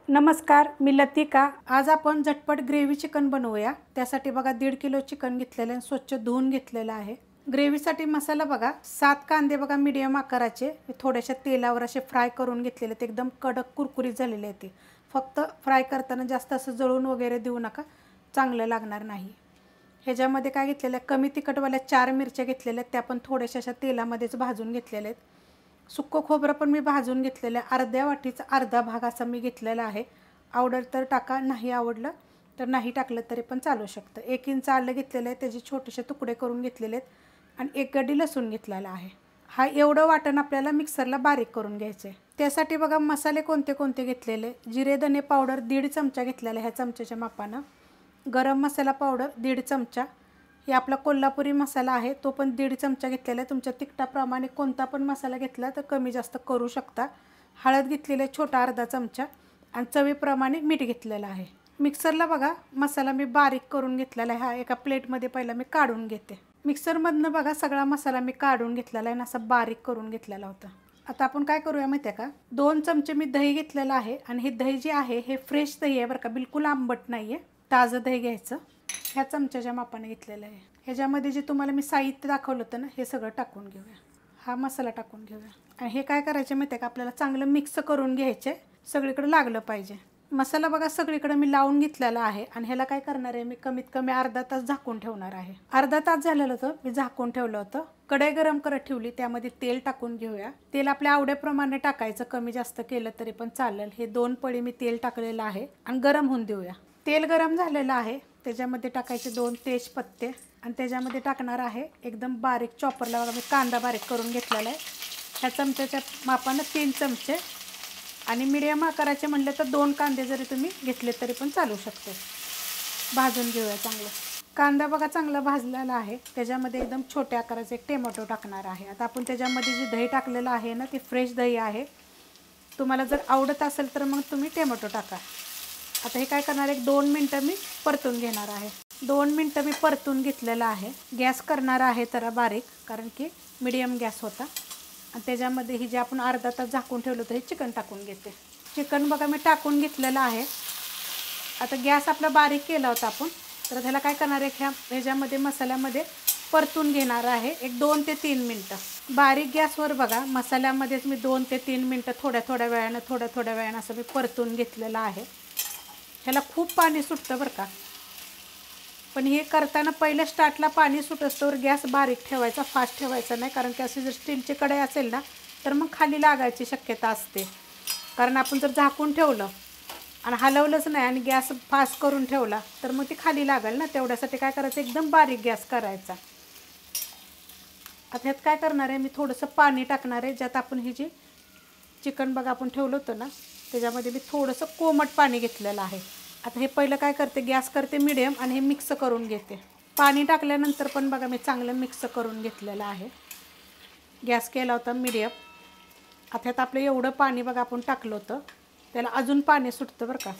नमस्कार, मी लतिका। आज आपण झटपट ग्रेव्ही चिकन बनवूया। त्यासाठी बघा 1.5 किलो चिकन घेतलेलं आहे, स्वच्छ धुवून घेतलेलं आहे। ग्रेव्हीसाठी मसाला बघा 7 कांदे बघा मीडियम आकाराचे थोड्याशा तेलावर असे फ्राय करून घेतलेले आहेत। एकदम कडक कुरकुरीत झालेले आहेत। फक्त फ्राय करताना जास्त असं जळून वगैरे देऊ नका, चांगलं लागणार नाही। ह्याच्यामध्ये काय घेतलेलं आहे, कमी तिखटवाल्या 4 मिरच्या घेतलेल्या आहेत, त्या पण थोड्याशा अशा तेलामध्येच भाजून घेतलेल्या आहेत। सुक्कं खोबरं पण मी भाजून घेतलेलं आहे, अर्ध्या वाटीचा अर्धा भाग असा मी घेतलेला आहे। आवडलं तर टाका, नाही आवडलं तर नाही टाकलं तरी पण चालू शकतं। 1 इंच आलं घेतलेलं आहे, त्याचे छोटेसे तुकडे करून घेतलेले आहेत आणि 1 गड्डी लसूण घेतलेला आहे। हा एवढं वाटण आपल्याला मिक्सरला बारीक करून घ्यायचं आहे। त्यासाठी बघा मसाले कोणते कोणते घेतलेले, जिरे धने पावडर 1.5 चमचा घेतलेला ह्या चमच्याच्या मापानं, गरम मसाला पावडर 1.5 चमचा, हे आपला कोल्हापुरी मसाला आहे तो पण 1.5 चमचा घेतलेला आहे। तुमच्या तिखटाप्रमाणे कोणता पण मसाला घेतला तर कमी जास्त करू शकता। हळद घेतलेले छोटा अर्धा चमचा आणि चवीप्रमाणे मीठ घेतलेलं आहे। मिक्सरला बघा मसाला मी बारीक करून घेतलेला आहे। हा एका प्लेटमध्ये पहिला मी काढून घेते। मिक्सरमधनं बघा सगळा मसाला मी काढून घेतलेला आहे आणि असा बारीक करून घेतलेला होता। आता आपण काय करूया माहिती आहे का, 2 चमचे मी दही घेतलेलं आहे आणि हे दही जे आहे हे फ्रेश दही आहे बरं का, बिलकुल आंबट नाही आहे, ताजं दही घ्यायचं। ह्या चमच्याच्या मापाने घेतलेलं आहे। ह्याच्यामध्ये जे तुम्हाला मी साहित्य दाखवलं होतं ना, हे सगळं टाकून घेऊया। हा मसाला टाकून घेऊया आणि हे काय करायचं माहिती आहे का, आपल्याला चांगलं मिक्स करून घ्यायचे, सगळीकडे लागलं पाहिजे। मसाला बघा सगळीकडे मी लावून घेतलेला आहे आणि ह्याला काय करणार आहे, मी कमीत कमी अर्धा तास झाकून ठेवणार आहे। अर्धा तास झालेलं होतं मी झाकून ठेवलं होतं। कढई गरम करत ठेवली, त्यामध्ये तेल टाकून घेऊया। तेल आपल्या आवडीप्रमाणे टाकायचं, कमी जास्त केलं तरी पण चालेल। हे 2 पळी मी तेल टाकलेलं आहे आणि गरम होऊन देऊया। तेल गरम झालेलं आहे, त्याच्यामध्ये टाकायचे 2 तेजपत्ते आणि त्याच्यामध्ये टाकणार आहे एकदम बारीक चॉपरला बघा मी कांदा बारीक करून घेतलेला आहे। ह्या चमच्याच्या मापानं 3 चमचे आणि मीडियम आकाराचे म्हटलं तर 2 कांदे जरी तुम्ही घेतले तरी पण चालू शकते। भाजून घेऊया चांगलं। कांदा बघा चांगला भाजलेला आहे, त्याच्यामध्ये एकदम छोट्या आकाराचे एक टोमॅटो टाकणार आहे। आता आपण त्याच्यामध्ये जे दही टाकलेलं आहे ना, ते फ्रेश दही आहे। तुम्हाला जर आवडत असेल तर मग तुम्ही टोमॅटो टाका। आता हे काय करणार, एक 2 मिनटं मी परतून घेणार आहे। 2 मिनटं मी परतून घेतलेला आहे। गॅस करणार आहे जरा बारीक, कारण की मीडियम गॅस होता आणि त्याच्यामध्ये ही जे आपण अर्धा तास झाकून ठेवलं होतं हे चिकन टाकून घेते। चिकन बघा मी टाकून घेतलेलं आहे। आता गॅस आपला बारीक केला होता आपण, तर त्याला काय करणार आहे, ह्याच्यामध्ये मसाल्यामध्ये परतून घेणार आहे एक 2 ते 3 मिनटं। बारीक गॅसवर बघा मसाल्यामध्येच मी 2 ते 3 मिनटं थोड्या वेळानं असं मी परतून घेतलेलं आहे। ह्याला खूप पाणी सुटतं बरं का, पण हे करताना पहिल्या स्टार्टला पाणी सुटस्तोवर गॅस बारीक ठेवायचा, फास्ट ठेवायचा नाही, कारण की अशी जर स्टीलची कढई असेल ना तर मग खाली लागायची शक्यता असते। कारण आपण जर झाकून ठेवलं आणि हलवलंच नाही आणि गॅस फास्ट करून ठेवला तर मग ती खाली लागेल ना, तेवढ्यासाठी काय करायचं, एकदम बारीक गॅस करायचा। आता ह्यात काय करणार आहे, मी थोडंसं पाणी टाकणार आहे, ज्यात आपण ही जी चिकन बघा आपण ठेवलं होतं ना त्याच्यामध्ये मी थोडंसं कोमट पाणी घेतलेलं आहे। आता हे पहिलं काय करते, गॅस करते मीडियम आणि हे मिक्स करून घेते। पाणी टाकल्यानंतर पण बघा मी चांगलं मिक्स करून घेतलेलं आहे। गॅस केला होता मीडियम। आता ह्यात आपलं एवढं पाणी बघा आपण टाकलं होतं, त्याला अजून पाणी सुटतं बरं का,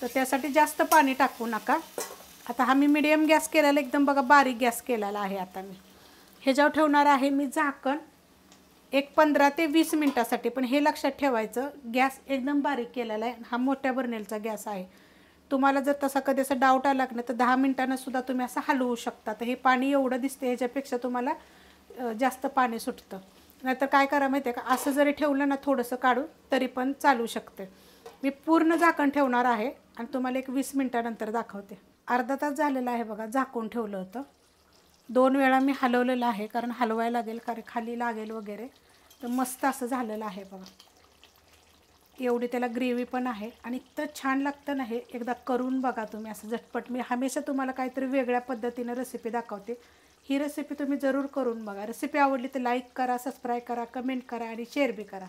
तर त्यासाठी जास्त पाणी टाकू नका। आता हा मी मीडियम गॅस केलेला, एकदम बघा बारीक गॅस केलेला आहे। आता मी ह्याच्यावर ठेवणार आहे मी झाकण एक 15 ते 20 मिनटासाठी, पण हे लक्षात ठेवायचं गॅस एकदम बारीक केलेला आहे। हा मोठ्या बर्नेलचा गॅस आहे। तुम्हाला जर तसा कधी असं डाऊट आला ना तर 10 मिनटांना सुद्धा तुम्ही असं हलवू शकता। तर हे पाणी एवढं दिसते, ह्याच्यापेक्षा तुम्हाला जास्त पाणी सुटतं। नाहीतर काय करा माहिती आहे का, असं जरी ठेवलं ना थोडंसं काढून तरी पण चालू शकते। मी पूर्ण झाकण ठेवणार आहे आणि तुम्हाला एक 20 मिनटानंतर दाखवते। अर्धा तास झालेला आहे बघा, झाकून ठेवलं होतं। 2 वेळा मी हलवलेलं आहे, कारण हलवायला लागेल, कारण खाली लागेल वगैरे। तर मस्त असं झालेलं आहे बघा, एवढी त्याला ग्रेव्ही पण आहे आणि इतकं छान लागतं ना हे, एकदा करून बघा तुम्ही असं झटपट। मी हमेशा तुम्हाला काहीतरी वेगळ्या पद्धतीनं रेसिपी दाखवते, ही रेसिपी तुम्ही जरूर करून बघा। रेसिपी आवडली तर लाईक करा, सबस्क्राईब करा, कमेंट करा आणि शेअर बी करा।